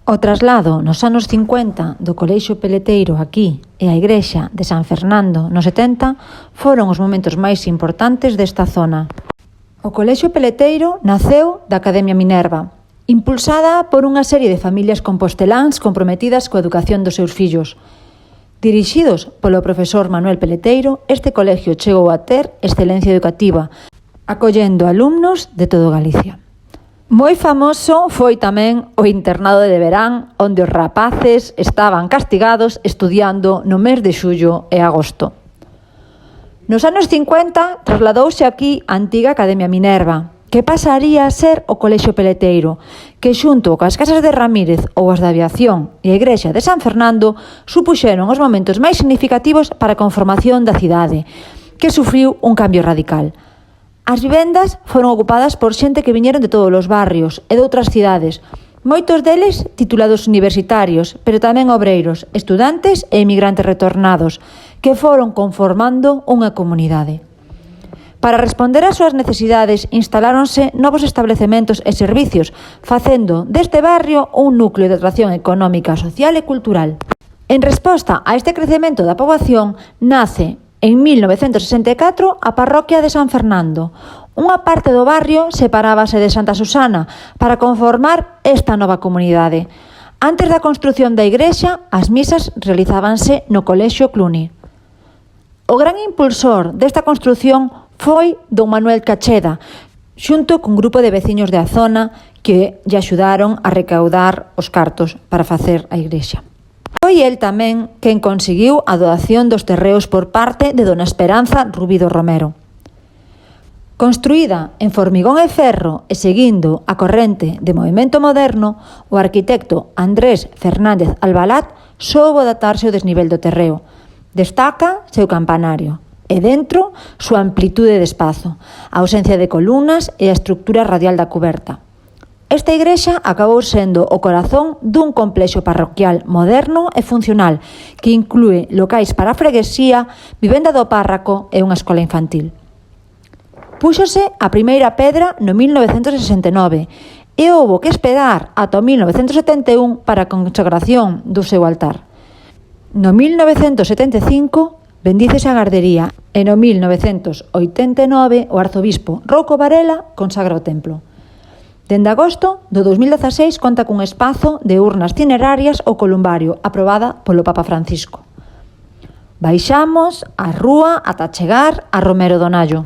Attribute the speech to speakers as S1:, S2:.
S1: O traslado nos anos 50 do Colexio Peleteiro aquí e a igrexa de San Fernando nos 70 foron os momentos máis importantes desta zona. O Colexio Peleteiro naceu da Academia Minerva, impulsada por unha serie de familias composteláns comprometidas coa educación dos seus fillos. Dirixidos polo profesor Manuel Peleteiro, este colegio chegou a ter excelencia educativa, acollendo alumnos de todo Galicia. Moi famoso foi tamén o internado de verán, onde os rapaces estaban castigados estudiando no mes de xullo e agosto. Nos anos 50 trasladouse aquí a antiga Academia Minerva, que pasaría a ser o Colexio Peleteiro, que xunto coas casas de Ramírez ou as da Aviación e a igrexa de San Fernando supuxeron os momentos máis significativos para a conformación da cidade, que sufriu un cambio radical. As vivendas foron ocupadas por xente que viñeron de todos os barrios e de outras cidades, moitos deles titulados universitarios, pero tamén obreiros, estudantes e emigrantes retornados, que foron conformando unha comunidade. Para responder ás súas necesidades, instaláronse novos establecementos e servicios, facendo deste barrio un núcleo de atracción económica, social e cultural. En resposta a este crecemento da poboación, nace en 1964 a parroquia de San Fernando. Unha parte do barrio separábase de Santa Susana para conformar esta nova comunidade. Antes da construción da igrexa, as misas realizábanse no Colexio Cluny. O gran impulsor desta construción foi don Manuel Cacheda, xunto cun grupo de veciños da zona que lle axudaron a recaudar os cartos para facer a igrexa. Foi el tamén quen conseguiu a doación dos terreos por parte de dona Esperanza Rubido Romero. Construída en formigón e ferro e seguindo a corrente de movimento moderno, o arquitecto Andrés Fernández Albalat soubo adaptarse ao desnivel do terreo. Destaca seu campanario e dentro súa amplitude de espazo, a ausencia de columnas e a estructura radial da cuberta. Esta igrexa acabou sendo o corazón dun complexo parroquial moderno e funcional que inclúe locais para a freguesía, vivenda do párroco e unha escola infantil. Púxose a primeira pedra no 1969 e houbo que esperar ata o 1971 para a consagración do seu altar. No 1975 bendícese a gardería e no 1989 o arzobispo Rouco Varela consagra o templo. Dende agosto do 2016 conta cun espazo de urnas cinerarias ao columbario aprobada polo Papa Francisco. Baixamos a rúa ata chegar a Romero Donallo.